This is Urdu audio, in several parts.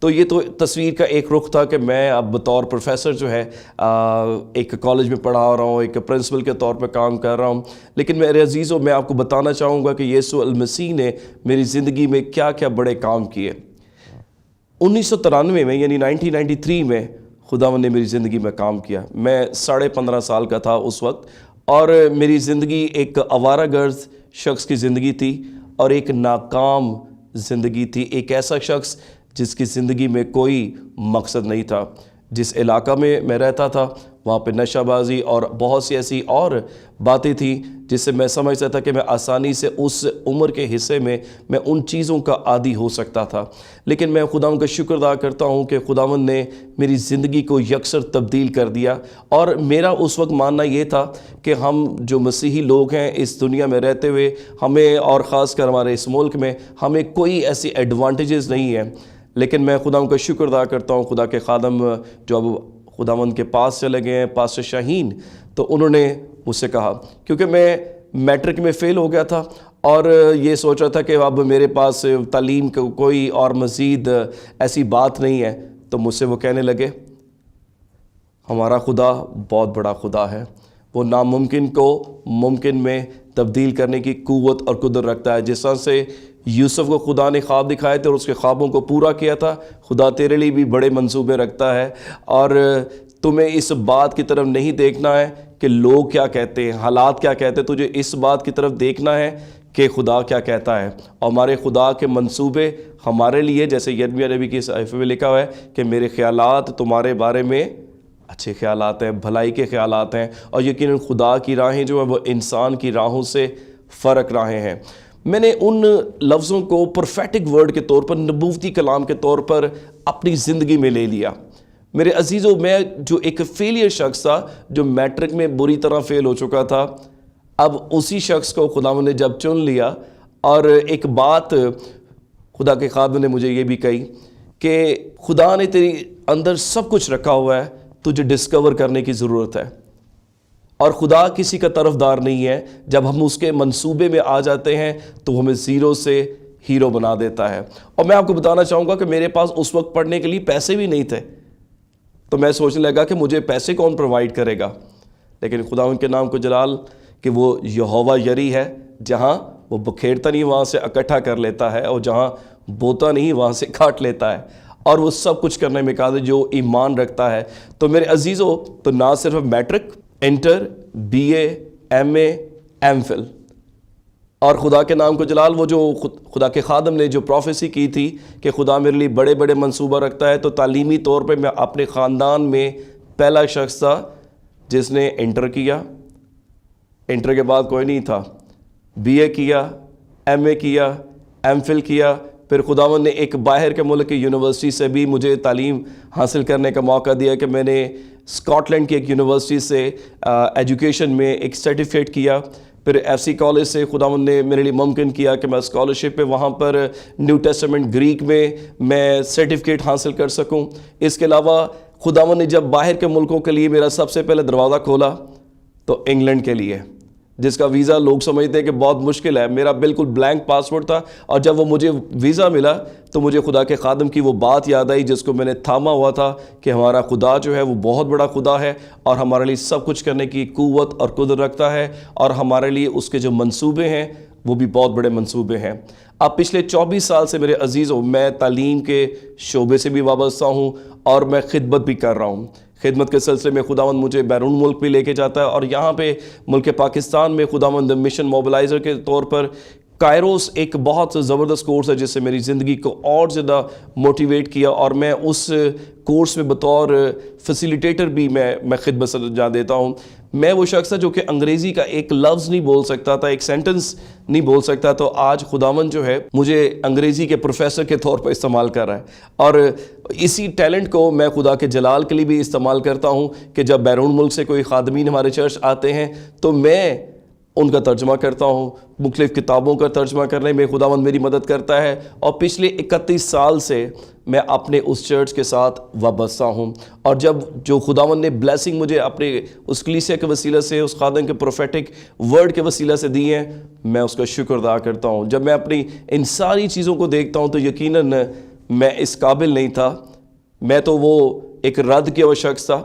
تو یہ تو تصویر کا ایک رخ تھا کہ میں اب بطور پروفیسر جو ہے ایک کالج میں پڑھا رہا ہوں، ایک پرنسپل کے طور پہ کام کر رہا ہوں. لیکن میرے عزیزوں، میں آپ کو بتانا چاہوں گا کہ یسوع المسیح نے میری زندگی میں کیا کیا بڑے کام کیے. 1993 میں یعنی 1993 میں خداوند نے میری زندگی میں کام کیا. میں 15.5 سال کا تھا اس وقت، اور میری زندگی ایک آوارہ گرد شخص کی زندگی تھی اور ایک ناکام زندگی تھی. ایک ایسا شخص جس کی زندگی میں کوئی مقصد نہیں تھا. جس علاقہ میں رہتا تھا وہاں پہ نشہ بازی اور بہت سی ایسی اور باتیں تھیں جس سے میں سمجھتا تھا کہ میں آسانی سے اس عمر کے حصے میں ان چیزوں کا عادی ہو سکتا تھا. لیکن میں خداوند کا شکر ادا کرتا ہوں کہ خداوند نے میری زندگی کو یکسر تبدیل کر دیا. اور میرا اس وقت ماننا یہ تھا کہ ہم جو مسیحی لوگ ہیں اس دنیا میں رہتے ہوئے، ہمیں اور خاص کر ہمارے اس ملک میں ہمیں کوئی ایسی ایڈوانٹیجز نہیں ہیں. لیکن میں خداوند کا شکر ادا کرتا ہوں، خدا کے خادم جو اب خداوند کے پاس چلے گئے ہیں، پاسٹر شاہین، تو انہوں نے مجھ سے کہا، کیونکہ میں میٹرک میں فیل ہو گیا تھا اور یہ سوچ رہا تھا کہ اب میرے پاس تعلیم کا کوئی اور مزید ایسی بات نہیں ہے، تو مجھ سے وہ کہنے لگے، ہمارا خدا بہت بڑا خدا ہے، وہ ناممکن کو ممکن میں تبدیل کرنے کی قوت اور قدرت رکھتا ہے. جس طرح سے یوسف کو خدا نے خواب دکھائے تھے اور اس کے خوابوں کو پورا کیا تھا، خدا تیرے لیے بھی بڑے منصوبے رکھتا ہے. اور تمہیں اس بات کی طرف نہیں دیکھنا ہے کہ لوگ کیا کہتے ہیں، حالات کیا کہتے ہیں، تجھے اس بات کی طرف دیکھنا ہے کہ خدا کیا کہتا ہے. اور ہمارے خدا کے منصوبے ہمارے لیے، جیسے یرمیہ نبی کی صحیفے میں لکھا ہوا ہے کہ میرے خیالات تمہارے بارے میں اچھے خیالات ہیں، بھلائی کے خیالات ہیں. اور یقیناً خدا کی راہیں جو ہیں وہ انسان کی راہوں سے فرق راہیں ہیں. میں نے ان لفظوں کو پروفیٹک ورڈ کے طور پر، نبوتی کلام کے طور پر اپنی زندگی میں لے لیا. میرے عزیزوں، میں جو ایک فیلئر شخص تھا، جو میٹرک میں بری طرح فیل ہو چکا تھا، اب اسی شخص کو خداوند نے جب چن لیا. اور ایک بات خدا کے خادم نے مجھے یہ بھی کہی کہ خدا نے تیری اندر سب کچھ رکھا ہوا ہے، تجھے ڈسکور کرنے کی ضرورت ہے. اور خدا کسی کا طرفدار نہیں ہے. جب ہم اس کے منصوبے میں آ جاتے ہیں تو ہمیں زیرو سے ہیرو بنا دیتا ہے. اور میں آپ کو بتانا چاہوں گا کہ میرے پاس اس وقت پڑھنے کے لیے پیسے بھی نہیں تھے، تو میں سوچنے لگا کہ مجھے پیسے کون پرووائڈ کرے گا. لیکن خدا ان کے نام کو جلال کہ وہ یہوہ یری ہے، جہاں وہ بکھیرتا نہیں وہاں سے اکٹھا کر لیتا ہے، اور جہاں بوتا نہیں وہاں سے کاٹ لیتا ہے. اور وہ سب کچھ کرنے میں قادر جو ایمان رکھتا ہے. تو میرے عزیزوں، تو نہ صرف matric, inter, B A, M A, M Phil, اور خدا کے نام کو جلال، وہ جو خدا کے خادم نے جو پروفیسی کی تھی کہ خدا میرے لیے بڑے بڑے منصوبہ رکھتا ہے، تو تعلیمی طور پہ میں اپنے خاندان میں پہلا شخص تھا جس نے انٹر کیا. انٹر کے بعد کوئی نہیں تھا. بی اے کیا، ایم اے کیا، ایم فل کیا. پھر خداوند نے ایک باہر کے ملک کی یونیورسٹی سے بھی مجھے تعلیم حاصل کرنے کا موقع دیا کہ میں نے اسکاٹ لینڈ کی ایک یونیورسٹی سے ایجوکیشن میں ایک سرٹیفکیٹ کیا. پھر ایف سی کالج سے خداوند نے میرے لیے ممکن کیا کہ میں اسکالرشپ پہ وہاں پر نیو ٹیسٹمنٹ گریک میں سرٹیفکیٹ حاصل کر سکوں. اس کے علاوہ خداوند نے جب باہر کے ملکوں کے لیے میرا سب سے پہلے دروازہ کھولا تو انگلینڈ کے لیے، جس کا ویزا لوگ سمجھتے ہیں کہ بہت مشکل ہے. میرا بالکل بلینک پاسپورٹ تھا، اور جب وہ مجھے ویزا ملا تو مجھے خدا کے خادم کی وہ بات یاد آئی جس کو میں نے تھاما ہوا تھا کہ ہمارا خدا جو ہے وہ بہت بڑا خدا ہے، اور ہمارے لیے سب کچھ کرنے کی قوت اور قدرت رکھتا ہے، اور ہمارے لیے اس کے جو منصوبے ہیں وہ بھی بہت بڑے منصوبے ہیں. اب پچھلے 24 سال سے میرے عزیزوں میں تعلیم کے شعبے سے بھی وابستہ ہوں اور میں خدمت بھی کر رہا ہوں. خدمت کے سلسلے میں خداوند مجھے بیرون ملک بھی لے کے جاتا ہے، اور یہاں پہ ملک پاکستان میں خداوند مشن موبلائزر کے طور پر کائروس ایک بہت زبردست کورس ہے جس سے میری زندگی کو اور زیادہ موٹیویٹ کیا، اور میں اس کورس میں بطور فیسیلیٹیٹر بھی میں خدمت سجا دیتا ہوں. میں وہ شخص تھا جو کہ انگریزی کا ایک لفظ نہیں بول سکتا تھا، ایک سینٹنس نہیں بول سکتا، تو آج خداوند جو ہے مجھے انگریزی کے پروفیسر کے طور پر استعمال کر رہا ہے. اور اسی ٹیلنٹ کو میں خدا کے جلال کے لیے بھی استعمال کرتا ہوں کہ جب بیرون ملک سے کوئی خادمین ہمارے چرچ آتے ہیں تو میں ان کا ترجمہ کرتا ہوں. مختلف کتابوں کا ترجمہ کرنے میں خداوند میری مدد کرتا ہے، اور پچھلے 31 سال سے میں اپنے اس چرچ کے ساتھ وابستہ ہوں. اور جب جو خداوند نے بلیسنگ مجھے اپنے اس کلیسیا کے وسیلہ سے، اس خادم کے پروفیٹک ورڈ کے وسیلہ سے دی ہیں، میں اس کا شکر ادا کرتا ہوں. جب میں اپنی ان ساری چیزوں کو دیکھتا ہوں تو یقیناً میں اس قابل نہیں تھا, میں تو وہ ایک رد کیا ہوا شخص تھا.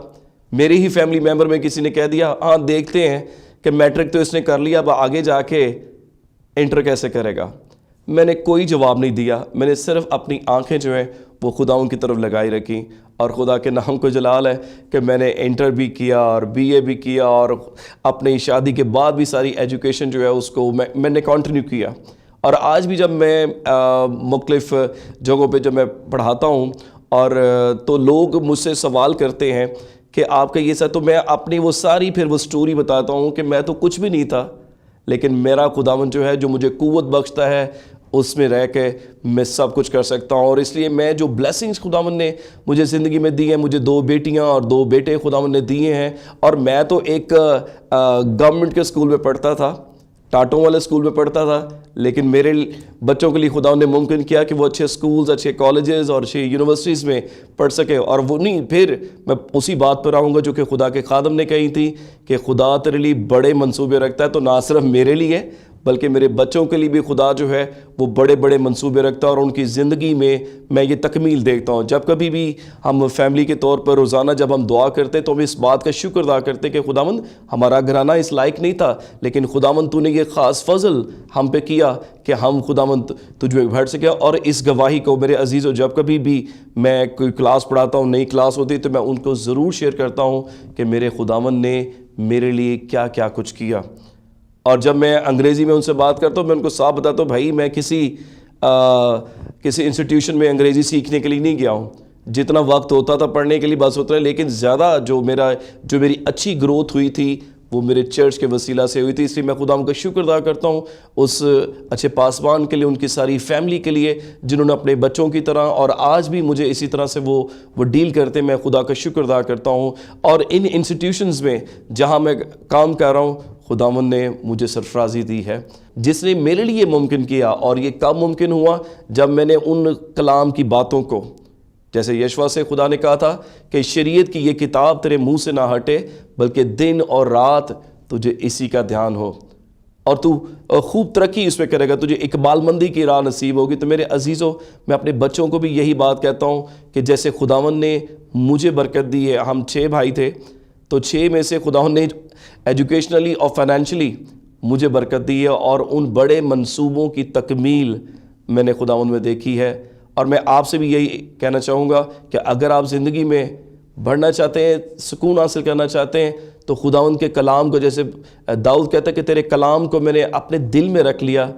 میری ہی فیملی ممبر میں کسی نے کہہ دیا ہاں دیکھتے ہیں کہ میٹرک تو اس نے کر لیا, اب آگے جا کے انٹر کیسے کرے گا. میں نے کوئی جواب نہیں دیا, میں نے صرف اپنی آنکھیں جو ہیں وہ خداؤں کی طرف لگائی رکھی, اور خدا کے نام کو جلال ہے کہ میں نے انٹر بھی کیا اور بی اے بھی کیا, اور اپنی شادی کے بعد بھی ساری ایجوکیشن جو ہے اس کو میں نے کنٹینیو کیا. اور آج بھی جب میں مختلف جگہوں پہ جب میں پڑھاتا ہوں اور تو لوگ مجھ سے سوال کرتے ہیں کہ آپ کا یہ سب, تو میں اپنی وہ ساری پھر وہ سٹوری بتاتا ہوں کہ میں تو کچھ بھی نہیں تھا, لیکن میرا خداوند جو ہے جو مجھے قوت بخشتا ہے اس میں رہ کے میں سب کچھ کر سکتا ہوں. اور اس لیے میں جو بلیسنگز خداوند نے مجھے زندگی میں دی ہیں, مجھے 2 بیٹیاں اور 2 بیٹے خداوند نے دیے ہیں, اور میں تو ایک گورنمنٹ کے اسکول میں پڑھتا تھا, ٹاٹوں والے اسکول میں پڑھتا تھا, لیکن میرے بچوں کے لیے خدا نے ممکن کیا کہ وہ اچھے اسکولز, اچھے کالجز اور اچھے یونیورسٹیز میں پڑھ سکے. اور وہ نہیں, پھر میں اسی بات پر آؤں گا جو کہ خدا کے خادم نے کہی تھی کہ خدا تیرے لیے بڑے منصوبے رکھتا ہے, تو نہ صرف میرے لیے بلکہ میرے بچوں کے لیے بھی خدا جو ہے وہ بڑے بڑے منصوبے رکھتا ہے, اور ان کی زندگی میں یہ تکمیل دیکھتا ہوں. جب کبھی بھی ہم فیملی کے طور پر روزانہ جب ہم دعا کرتے تو ہم اس بات کا شکر ادا کرتے کہ خداوند ہمارا گھرانہ اس لائق نہیں تھا, لیکن خداوند تو نے یہ خاص فضل ہم پہ کیا کہ ہم خداوند تجھ میں بڑھ سکے. اور اس گواہی کو میرے عزیزوں جب کبھی بھی میں کوئی کلاس پڑھاتا ہوں, نئی کلاس ہوتی, تو میں ان کو ضرور شیئر کرتا ہوں کہ میرے خداوند نے میرے لیے کیا کیا کچھ کیا. اور جب میں انگریزی میں ان سے بات کرتا ہوں میں ان کو صاف بتاتا ہوں بھائی میں کسی انسٹیٹیوشن میں انگریزی سیکھنے کے لیے نہیں گیا ہوں, جتنا وقت ہوتا تھا پڑھنے کے لیے بس اتنا, لیکن زیادہ جو میری اچھی گروتھ ہوئی تھی وہ میرے چرچ کے وسیلہ سے ہوئی تھی. اس لیے میں خدا ان کا شکر ادا کرتا ہوں اس اچھے پاسبان کے لیے, ان کی ساری فیملی کے لیے جنہوں نے اپنے بچوں کی طرح اور آج بھی مجھے اسی طرح سے وہ ڈیل کرتے. میں خدا کا شکر ادا کرتا ہوں. اور ان انسٹیٹیوشنز میں جہاں میں کام کر رہا ہوں خداوند نے مجھے سرفرازی دی ہے, جس نے میرے لیے ممکن کیا. اور یہ کب ممکن ہوا؟ جب میں نے ان کلام کی باتوں کو, جیسے یشوا سے خدا نے کہا تھا کہ شریعت کی یہ کتاب تیرے منہ سے نہ ہٹے بلکہ دن اور رات تجھے اسی کا دھیان ہو, اور تو خوب ترقی اس میں کرے گا, تجھے اقبال مندی کی راہ نصیب ہوگی. تو میرے عزیزوں میں اپنے بچوں کو بھی یہی بات کہتا ہوں کہ جیسے خداوند نے مجھے برکت دی ہے, ہم 6 بھائی تھے تو 6 میں سے خداوند نے ایجوکیشنلی اور فائنینشلی مجھے برکت دی ہے, اور ان بڑے منصوبوں کی تکمیل میں نے خداوند میں دیکھی ہے. اور میں آپ سے بھی یہی کہنا چاہوں گا کہ اگر آپ زندگی میں بڑھنا چاہتے ہیں, سکون حاصل کرنا چاہتے ہیں, تو خداوند کے کلام کو, جیسے داؤد کہتا ہے کہ تیرے کلام کو میں نے اپنے دل میں رکھ لیا,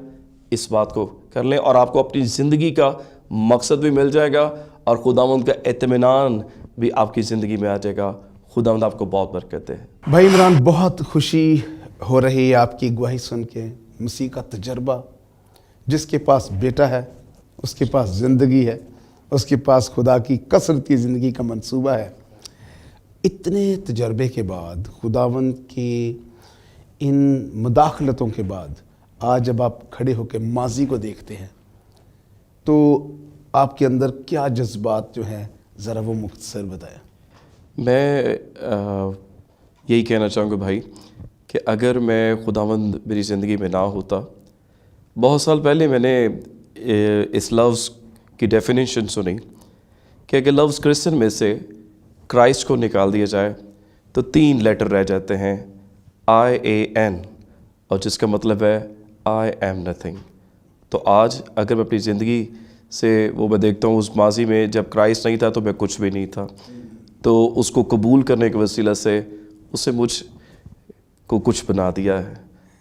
اس بات کو کر لیں اور آپ کو اپنی زندگی کا مقصد بھی مل جائے گا اور خداوند کا اطمینان بھی آپ کی زندگی میں آ جائے گا. خداوند آپ کو بہت برکت دے. بھائی عمران, بہت خوشی ہو رہی ہے آپ کی گواہی سن کے. مسیح کا تجربہ, جس کے پاس بیٹا ہے اس کے پاس زندگی ہے, اس کے پاس خدا کی کثرت کی زندگی کا منصوبہ ہے. اتنے تجربے کے بعد, خداوند کی ان مداخلتوں کے بعد, آج جب آپ کھڑے ہو کے ماضی کو دیکھتے ہیں تو آپ کے اندر کیا جذبات جو ہیں ذرا وہ مختصر بتائیں. میں یہی کہنا چاہوں گا بھائی کہ اگر میں خداوند میری زندگی میں نہ ہوتا, بہت سال پہلے میں نے اس لفظ کی ڈیفینیشن سنی کہ اگر لفظ کرسچن میں سے کرائسٹ کو نکال دیا جائے تو 3 لیٹر رہ جاتے ہیں, IAN, اور جس کا مطلب ہے I am nothing. تو آج اگر میں اپنی زندگی سے وہ میں دیکھتا ہوں, اس ماضی میں جب کرائسٹ نہیں تھا تو میں کچھ بھی نہیں تھا, تو اس کو قبول کرنے کے وسیلہ سے اسے مجھ کو کچھ بنا دیا ہے.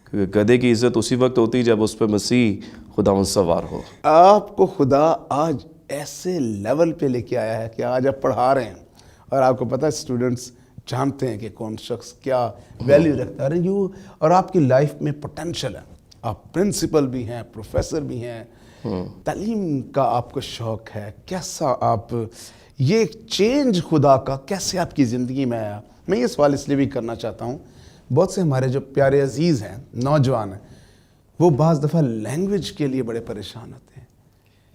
کیونکہ گدھے کی عزت اسی وقت ہوتی ہے جب اس پہ مسیح خداوند سوار ہو. آپ کو خدا آج ایسے لیول پہ لے کے آیا ہے کہ آج آپ پڑھا رہے ہیں اور آپ کو پتہ ہے اسٹوڈنٹس جانتے ہیں کہ کون شخص کیا ویلیو رکھتا ہے اور آپ کی لائف میں پوٹینشل ہے. آپ پرنسپل بھی ہیں, پروفیسر بھی ہیں, تعلیم کا آپ کو شوق ہے. کیسا آپ یہ چینج خدا کا کیسے آپ کی زندگی میں آیا؟ میں یہ سوال اس لیے بھی کرنا چاہتا ہوں, بہت سے ہمارے جو پیارے عزیز ہیں, نوجوان ہیں, وہ بعض دفعہ لینگویج کے لیے بڑے پریشان ہوتے ہیں.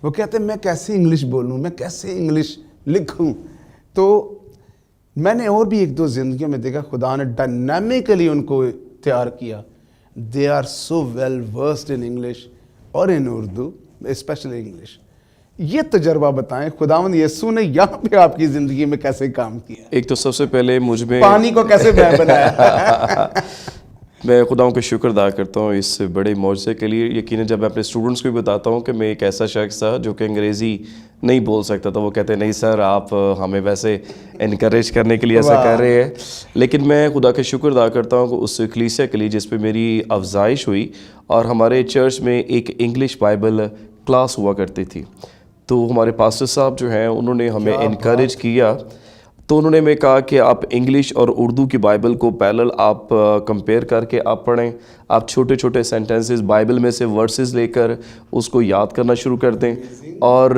وہ کہتے ہیں میں کیسے انگلش بولوں, میں کیسے انگلش لکھوں. تو میں نے اور بھی 1-2 زندگیوں میں دیکھا خدا نے ڈائنامکلی ان کو تیار کیا. They are so well versed in English اور ان اردو, اسپیشلی انگلش. یہ تجربہ بتائیں خداوند یسوع نے یہاں پہ آپ کی زندگی میں کیسے کام کیا؟ ایک تو سب سے پہلے مجھ میں پانی کو کیسے بہ بنایا؟ میں خداؤں کا شکر ادا کرتا ہوں اس بڑے معجزے کے لیے. یقیناً جب میں اپنے اسٹوڈنٹس کو بھی بتاتا ہوں کہ میں ایک ایسا شخص تھا جو کہ انگریزی نہیں بول سکتا تھا, وہ کہتے ہیں نہیں سر آپ ہمیں ویسے انکریج کرنے کے لیے ایسا کر رہے ہیں. لیکن میں خدا کا شکر ادا کرتا ہوں کہ اس کلیسیا کے لیے جس پہ میری افزائش ہوئی, اور ہمارے چرچ میں ایک انگلش بائبل کلاس ہوا کرتی تھی. تو ہمارے پاسٹر صاحب جو ہیں انہوں نے ہمیں انکریج کیا. تو انہوں نے میں کہا کہ آپ انگلش اور اردو کی بائبل کو پیرلل آپ کمپیئر کر کے آپ پڑھیں. آپ چھوٹے چھوٹے سینٹنسز بائبل میں سے ورسز لے کر اس کو یاد کرنا شروع کر دیں. اور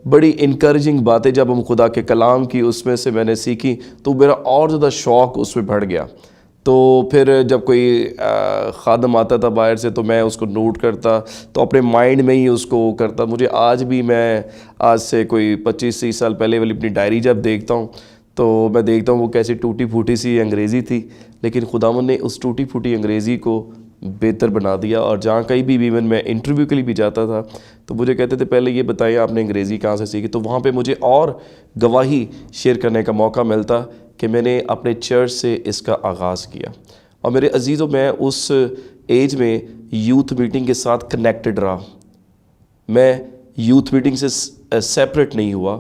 بڑی انکریجنگ باتیں جب ہم خدا کے کلام کی اس میں سے میں نے سیکھی تو میرا اور زیادہ شوق اس میں بڑھ گیا. تو پھر جب کوئی خادم آتا تھا باہر سے تو میں اس کو نوٹ کرتا, تو اپنے مائنڈ میں ہی اس کو کرتا. مجھے آج بھی, میں آج سے کوئی 25-30 سال پہلے والی اپنی ڈائری جب دیکھتا ہوں تو میں دیکھتا ہوں وہ کیسی ٹوٹی پھوٹی سی انگریزی تھی, لیکن خداوند نے اس ٹوٹی پھوٹی انگریزی کو بہتر بنا دیا. اور جہاں کہیں بھی ایون میں انٹرویو کے لیے بھی جاتا تھا تو مجھے کہتے تھے پہلے یہ بتائیں آپ نے انگریزی کہاں سے سیکھی. تو وہاں پہ مجھے اور گواہی شیئر کرنے کا موقع ملتا کہ میں نے اپنے چرچ سے اس کا آغاز کیا. اور میرے عزیزوں, میں اس ایج میں یوتھ میٹنگ کے ساتھ کنیکٹڈ رہا. میں یوتھ میٹنگ سے سیپریٹ نہیں ہوا,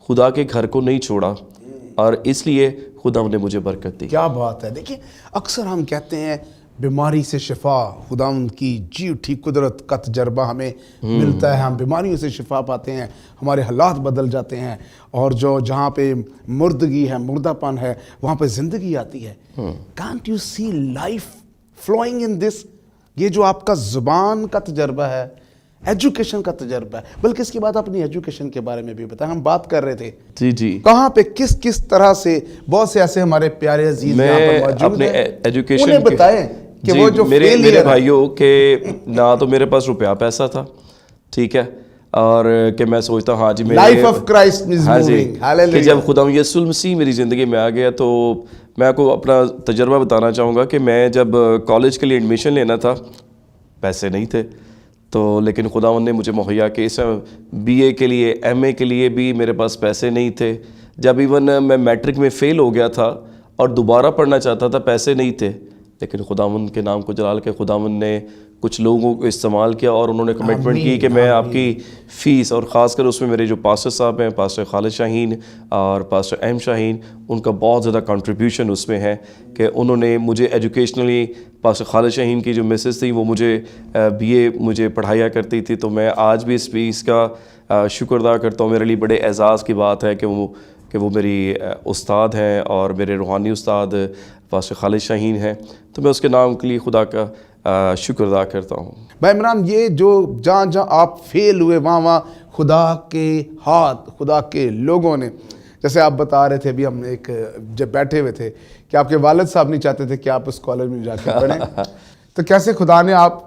خدا کے گھر کو نہیں چھوڑا, اور اس لیے خدا نے مجھے برکت دی. کیا بات ہے. دیکھیں اکثر ہم کہتے ہیں بیماری سے شفا, خداوند کی جی اٹھی قدرت کا تجربہ ہمیں ملتا ہے, ہم بیماریوں سے شفا پاتے ہیں, ہمارے حالات بدل جاتے ہیں, اور جہاں پہ مردگی ہے, مردہ پن ہے, وہاں پہ زندگی آتی ہے. Can't you see life flowing in this? یہ جو آپ کا زبان کا تجربہ ہے, ایجوکیشن کا تجربہ ہے, بلکہ اس کے بعد اپنی ایجوکیشن کے بارے میں بھی بتائیں. ہم بات کر رہے تھے جی کہاں پہ کس طرح سے بہت سے ایسے ہمارے پیارے عزیز یہاں پر موجود ہیں, ایجوکیشن انہیں بتائیں کہ وہ جو میرے بھائیوں کہ نہ تو میرے پاس روپیہ پیسہ تھا, ٹھیک ہے, اور کہ میں سوچتا ہوں ہاں جی life of Christ is moving, کہ جب خدا یسوع المسیح میری زندگی میں آ گیا تو میں آپ کو اپنا تجربہ بتانا چاہوں گا کہ میں جب کالج کے لیے ایڈمیشن لینا تھا پیسے نہیں تھے, تو لیکن خداوند نے مجھے مہیا کہ اس بی اے کے لیے ایم اے کے لیے بھی میرے پاس پیسے نہیں تھے. جب ایون میں میٹرک میں فیل ہو گیا تھا اور دوبارہ پڑھنا چاہتا تھا پیسے نہیں تھے, لیکن خداوند کے نام کو جلال کے خداوند نے کچھ لوگوں کو استعمال کیا اور انہوں نے کمٹمنٹ کی کہ میں آپ کی فیس, اور خاص کر اس میں میرے جو پاسٹر صاحب ہیں, پاسٹر خالد شاہین اور پاسٹر ایم شاہین, ان کا بہت زیادہ کنٹریبیوشن اس میں ہے کہ انہوں نے مجھے ایجوکیشنلی, پاسٹر خالد شاہین کی جو مسز تھی وہ مجھے بی اے مجھے پڑھایا کرتی تھی. تو میں آج بھی اس فیس کا شکر ادا کرتا ہوں. میرے لیے بڑے اعزاز کی بات ہے کہ وہ میری استاد ہیں اور میرے روحانی استاد پاسٹر خالد شاہین ہیں. تو میں اس کے نام کے لیے خدا کا شکر ادا کرتا ہوں. بھائی عمران, یہ جو جہاں آپ فیل ہوئے وہاں خدا کے ہاتھ, خدا کے لوگوں نے, جیسے آپ بتا رہے تھے ابھی, ہم ایک جب بیٹھے ہوئے تھے کہ آپ کے والد صاحب نہیں چاہتے تھے کہ آپ اس کالج میں جا کے پڑھیں, تو کیسے خدا نے آپ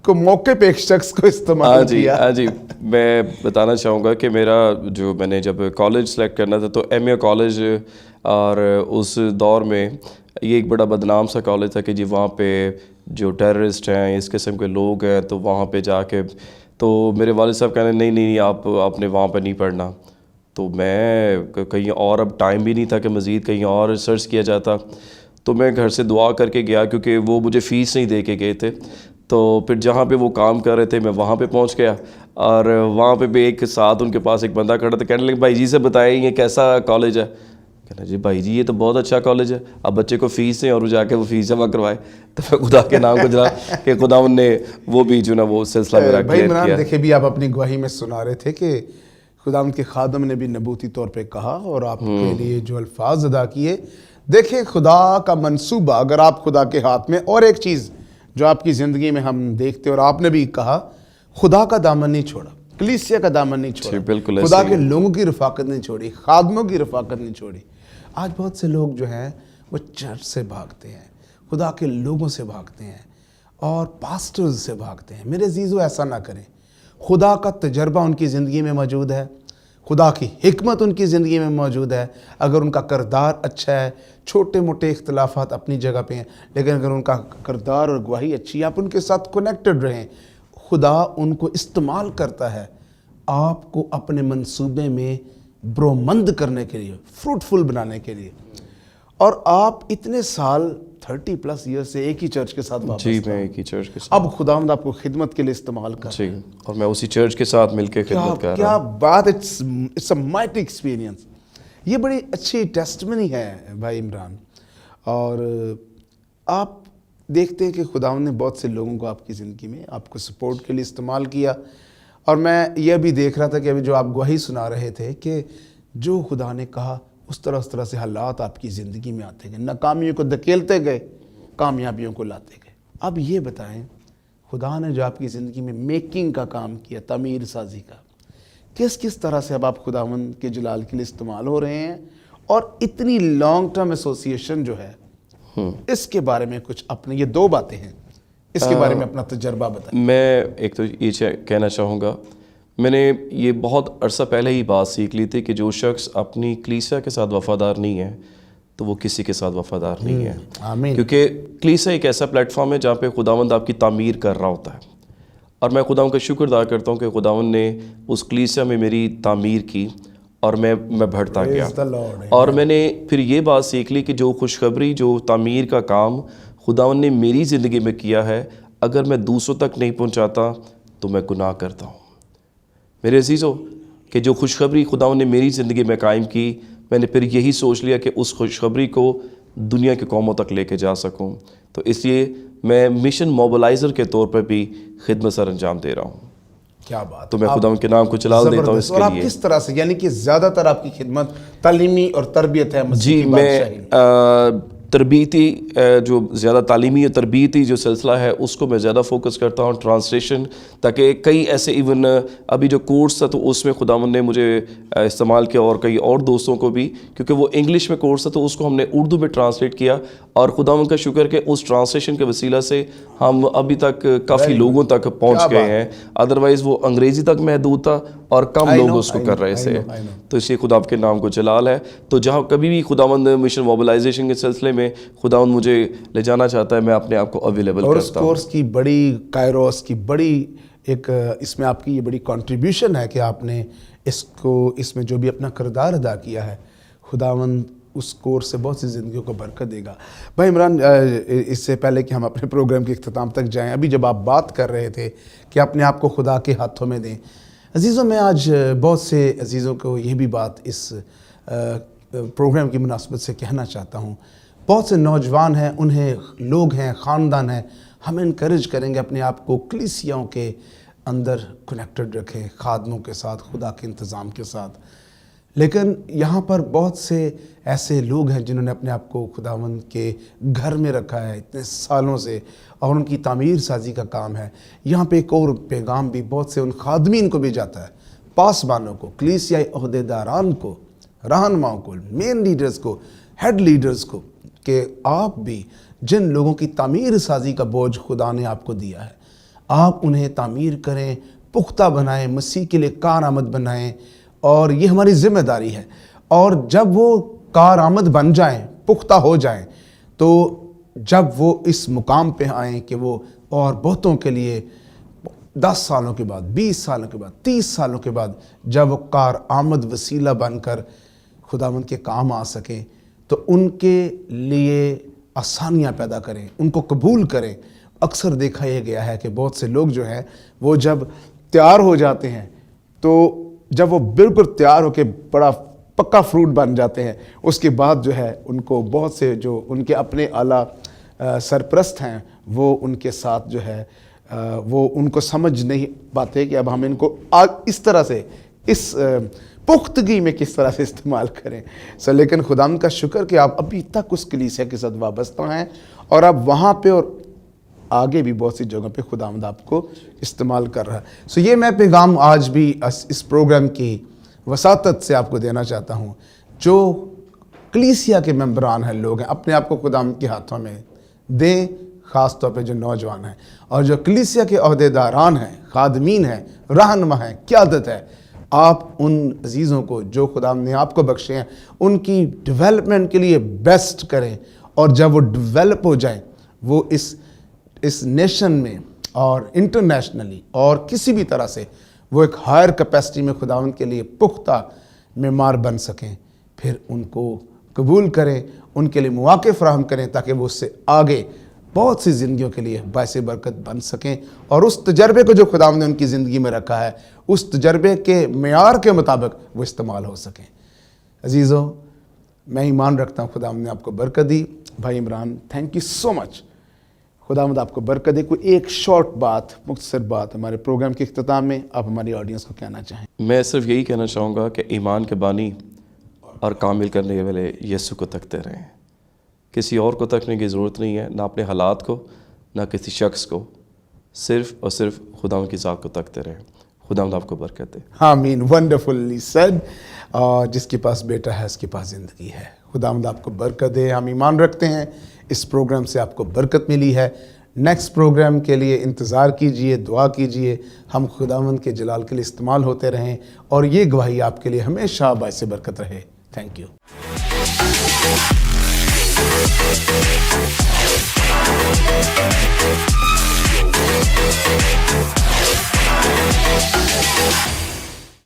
کو موقع پہ ایک شخص کو استعمال کیا؟ ہاں جی, میں بتانا چاہوں گا کہ میرا جو میں نے جب کالج سلیکٹ کرنا تھا تو ایم اے کالج, اور اس دور میں یہ ایک بڑا بدنام سا کالج تھا کہ جی وہاں پہ جو ٹیررسٹ ہیں, اس قسم کے لوگ ہیں, تو وہاں پہ جا کے تو میرے والد صاحب کہنے نہیں آپ نے وہاں پہ نہیں پڑھنا. تو میں کہیں اور, اب ٹائم بھی نہیں تھا کہ مزید کہیں اور ریسرچ کیا جاتا, تو میں گھر سے دعا کر کے گیا کیونکہ وہ مجھے فیس نہیں دے کے گئے تھے. تو پھر جہاں پہ وہ کام کر رہے تھے میں وہاں پہ پہنچ گیا, اور وہاں پہ بھی ایک ساتھ ان کے پاس ایک بندہ کھڑا تھا, کہنے لگے بھائی جی سے بتائیں یہ کیسا کالج ہے. کہنا جی بھائی جی یہ تو بہت اچھا کالج ہے, اب بچے کو فیس دیں اور وہ جا کے وہ فیس جمع کروائے. تو میں خدا کے نام کو جلا کہ خداوند نے وہ بھی جو نا وہ سلسلہ میرا کلیئر کیا. بھائی دیکھیں بھی آپ اپنی گواہی میں سنا رہے تھے کہ خداوند کے خادم نے بھی نبوتی طور پہ کہا اور آپ کے لیے جو الفاظ ادا کیے. دیکھیں خدا کا منصوبہ, اگر آپ خدا کے ہاتھ میں, اور ایک چیز جو آپ کی زندگی میں ہم دیکھتے اور آپ نے بھی کہا, خدا کا دامن نہیں چھوڑا, کلیسیا کا دامن نہیں چھوڑا, بالکل خدا کے لوگوں کی رفاقت نہیں چھوڑی, خادموں کی رفاقت نہیں چھوڑی. آج بہت سے لوگ جو ہیں وہ چرچ سے بھاگتے ہیں, خدا کے لوگوں سے بھاگتے ہیں اور پاسٹرز سے بھاگتے ہیں. میرے عزیزو ایسا نہ کریں. خدا کا تجربہ ان کی زندگی میں موجود ہے, خدا کی حکمت ان کی زندگی میں موجود ہے. اگر ان کا کردار اچھا ہے, چھوٹے موٹے اختلافات اپنی جگہ پہ ہیں, لیکن اگر ان کا کردار اور گواہی اچھی ہے, آپ ان کے ساتھ کنیکٹڈ رہیں, خدا ان کو استعمال کرتا ہے آپ کو اپنے منصوبے میں برومند کرنے کے لیے، فروٹفل بنانے کے لیے. اور آپ اتنے سال 30 پلس ایئر سے ایک ہی چرچ کے ساتھ وابستہ. جی میں ایک ہی چرچ کے ساتھ. اب خداوند آپ کو خدمت کے لیے استعمال کر. جی اور میں اسی چرچ کے ساتھ مل کے خدمت کر رہا کیا ہوں. بات. It's a mighty experience. یہ بڑی اچھی ٹیسٹمنی ہے بھائی عمران. اور آپ دیکھتے ہیں کہ خداوند نے بہت سے لوگوں کو آپ کی زندگی میں آپ کو سپورٹ کے لیے استعمال کیا. اور میں یہ بھی دیکھ رہا تھا کہ ابھی جو آپ گواہی سنا رہے تھے کہ جو خدا نے کہا اس طرح سے حالات آپ کی زندگی میں آتے گئے، ناکامیوں کو دھکیلتے گئے، کامیابیوں کو لاتے گئے. اب یہ بتائیں خدا نے جو آپ کی زندگی میں میکنگ کا کام کیا، تعمیر سازی کا، کس طرح سے اب آپ خداوند کے جلال کے لیے استعمال ہو رہے ہیں. اور اتنی لانگ ٹرم ایسوسیشن جو ہے اس کے بارے میں کچھ اپنے، یہ دو باتیں ہیں، اس کے بارے میں اپنا تجربہ بتائیں. میں ایک تو یہ کہنا چاہوں گا، میں نے یہ بہت عرصہ پہلے ہی بات سیکھ لی تھی کہ جو شخص اپنی کلیسیا کے ساتھ وفادار نہیں ہے تو وہ کسی کے ساتھ وفادار نہیں ہے. آمین. کیونکہ کلیسیا ایک ایسا پلیٹ فارم ہے جہاں پہ خداوند آپ کی تعمیر کر رہا ہوتا ہے. اور میں خداوند کا شکر ادا کرتا ہوں کہ خداوند نے اس کلیسیا میں میری تعمیر کی اور میں بڑھتا گیا. اور میں نے پھر یہ بات سیکھ لی کہ جو خوشخبری، جو تعمیر کا کام خداوند نے میری زندگی میں کیا ہے، اگر میں دوسروں تک نہیں پہنچاتا تو میں گناہ کرتا ہوں. میرے عزیزو، کہ جو خوشخبری خداوند نے میری زندگی میں قائم کی، میں نے پھر یہی سوچ لیا کہ اس خوشخبری کو دنیا کے قوموں تک لے کے جا سکوں. تو اس لیے میں مشن موبلائزر کے طور پر بھی خدمت سر انجام دے رہا ہوں. کیا بات. تو میں خداوند کے نام کو جلال دیتا ہوں اس کے لیے. اور آپ کس طرح سے، یعنی کہ زیادہ تر آپ کی خدمت تعلیمی اور تربیت ہے مسیح کی بادشاہی میں؟ میں تربیتی، جو زیادہ تعلیمی اور تربیتی جو سلسلہ ہے اس کو میں زیادہ فوکس کرتا ہوں. ٹرانسلیشن، تاکہ کئی ایسے ایون ابھی جو کورس تھا تو اس میں خداوند نے مجھے استعمال کیا اور کئی اور دوستوں کو بھی، کیونکہ وہ انگلش میں کورس تھا تو اس کو ہم نے اردو میں ٹرانسلیٹ کیا. اور خداوند کا شکر کہ اس ٹرانسلیشن کے وسیلہ سے ہم ابھی تک کافی لوگوں تک پہنچ گئے ہیں. ادروائز وہ انگریزی تک محدود تھا اور کم لوگ اس کو کر رہے تھے. تو اس لیے خدا کے نام کو جلال ہے. تو جہاں کبھی بھی خداوند مشن موبلائزیشن کے سلسلے میں خداوند مجھے لے جانا چاہتا ہے، میں اپنے آپ کو اویلیبل کرتا ہوں. اور اس کورس کی بڑی کائروس کی بڑی ایک اس میں آپ کی یہ بڑی کنٹریبیوشن ہے کہ آپ نے اس میں جو بھی اپنا کردار ادا کیا ہے، خداوند اس کورس سے بہت سی زندگیوں کو برکت دے گا. بھائی عمران، اس سے پہلے کہ ہم اپنے پروگرام کے اختتام تک جائیں، ابھی جب آپ بات کر رہے تھے کہ اپنے آپ کو خدا کے ہاتھوں میں دیں، عزیزوں، میں آج بہت سے عزیزوں کو یہ بھی بات اس پروگرام کی مناسبت سے کہنا چاہتا ہوں. بہت سے نوجوان ہیں، انہیں لوگ ہیں، خاندان ہیں، ہم انکریج کریں گے اپنے آپ کو کلیسیاؤں کے اندر کنیکٹڈ رکھیں، خادموں کے ساتھ، خدا کے انتظام کے ساتھ. لیکن یہاں پر بہت سے ایسے لوگ ہیں جنہوں نے اپنے آپ کو خداوند کے گھر میں رکھا ہے اتنے سالوں سے، اور ان کی تعمیر سازی کا کام ہے. یہاں پہ ایک اور پیغام بھی بہت سے ان خادمین کو بھی جاتا ہے، پاسبانوں کو، کلیسیائی عہدیداران کو، رہنماؤں کو، مین لیڈرز کو، ہیڈ لیڈرز کو، کہ آپ بھی جن لوگوں کی تعمیر سازی کا بوجھ خدا نے آپ کو دیا ہے، آپ انہیں تعمیر کریں، پختہ بنائیں، مسیح کے لیے کارآمد بنائیں. اور یہ ہماری ذمہ داری ہے. اور جب وہ کارآمد بن جائیں، پختہ ہو جائیں، تو جب وہ اس مقام پہ آئیں کہ وہ اور بہتوں کے لیے 10 سالوں کے بعد، 20 سالوں کے بعد، 30 سالوں کے بعد جب وہ کارآمد وسیلہ بن کر خداوند کے کام آ سکیں، تو ان کے لیے آسانیاں پیدا کریں، ان کو قبول کریں. اکثر دیکھا یہ گیا ہے کہ بہت سے لوگ جو ہیں وہ جب تیار ہو جاتے ہیں، تو جب وہ بالکل تیار ہو کے بڑا پکا فروٹ بن جاتے ہیں، اس کے بعد جو ہے ان کو بہت سے جو ان کے اپنے اعلیٰ سرپرست ہیں، وہ ان کے ساتھ جو ہے وہ ان کو سمجھ نہیں پاتے کہ اب ہم ان کو اس طرح سے اس پختگی میں کس طرح سے استعمال کریں. لیکن خداوند کا شکر کہ آپ ابھی تک اس کلیسیا کے ساتھ وابستہ ہیں، اور اب وہاں پہ اور آگے بھی بہت سی جگہوں پہ خداوند آپ کو استعمال کر رہا ہے. یہ میں پیغام آج بھی اس پروگرام کی وساطت سے آپ کو دینا چاہتا ہوں. جو کلیسیا کے ممبران ہیں، لوگ ہیں، اپنے آپ کو خداوند کے ہاتھوں میں دیں، خاص طور پہ جو نوجوان ہیں، اور جو کلیسیا کے عہدیداران ہیں، خادمین ہیں، رہنما ہیں، قیادت ہے، آپ ان عزیزوں کو جو خداوند نے آپ کو بخشے ہیں ان کی ڈیولپمنٹ کے لیے بیسٹ کریں. اور جب وہ ڈیولپ ہو جائیں، وہ اس نیشن میں اور انٹرنیشنلی اور کسی بھی طرح سے وہ ایک ہائر کیپیسٹی میں خداوند کے لیے پختہ معمار بن سکیں، پھر ان کو قبول کریں، ان کے لیے مواقع فراہم کریں تاکہ وہ اس سے آگے بہت سی زندگیوں کے لیے باعث برکت بن سکیں، اور اس تجربے کو جو خداوند نے ان کی زندگی میں رکھا ہے اس تجربے کے معیار کے مطابق وہ استعمال ہو سکیں۔ عزیزو، میں ایمان رکھتا ہوں خداوند نے آپ کو برکت دی۔ بھائی عمران، تھینک یو سو مچ، خداوند آپ کو برکت دے۔ کوئی ایک شارٹ بات، مختصر بات ہمارے پروگرام کے اختتام میں آپ ہماری آڈینس کو کہنا چاہیں؟ میں صرف یہی کہنا چاہوں گا کہ ایمان کے بانی اور کامل کرنے والے یسوع کو تکتے رہیں۔ کسی اور کو تکنے کی ضرورت نہیں ہے، نہ اپنے حالات کو، نہ کسی شخص کو، صرف اور صرف خداوند کی ذات کو تکتے رہیں۔ خداوند آپ کو برکت دے۔ آمین، ونڈرفلی سیڈ۔ جس کے پاس بیٹا ہے اس کے پاس زندگی ہے۔ خداوند آپ کو برکت دے۔ ہم ایمان رکھتے ہیں اس پروگرام سے آپ کو برکت ملی ہے۔ نیکسٹ پروگرام کے لیے انتظار کیجئے، دعا کیجئے، ہم خداوند کے جلال کے لیے استعمال ہوتے رہیں، اور یہ گواہی آپ کے لیے ہمیشہ باعث برکت رہے۔ Thank you.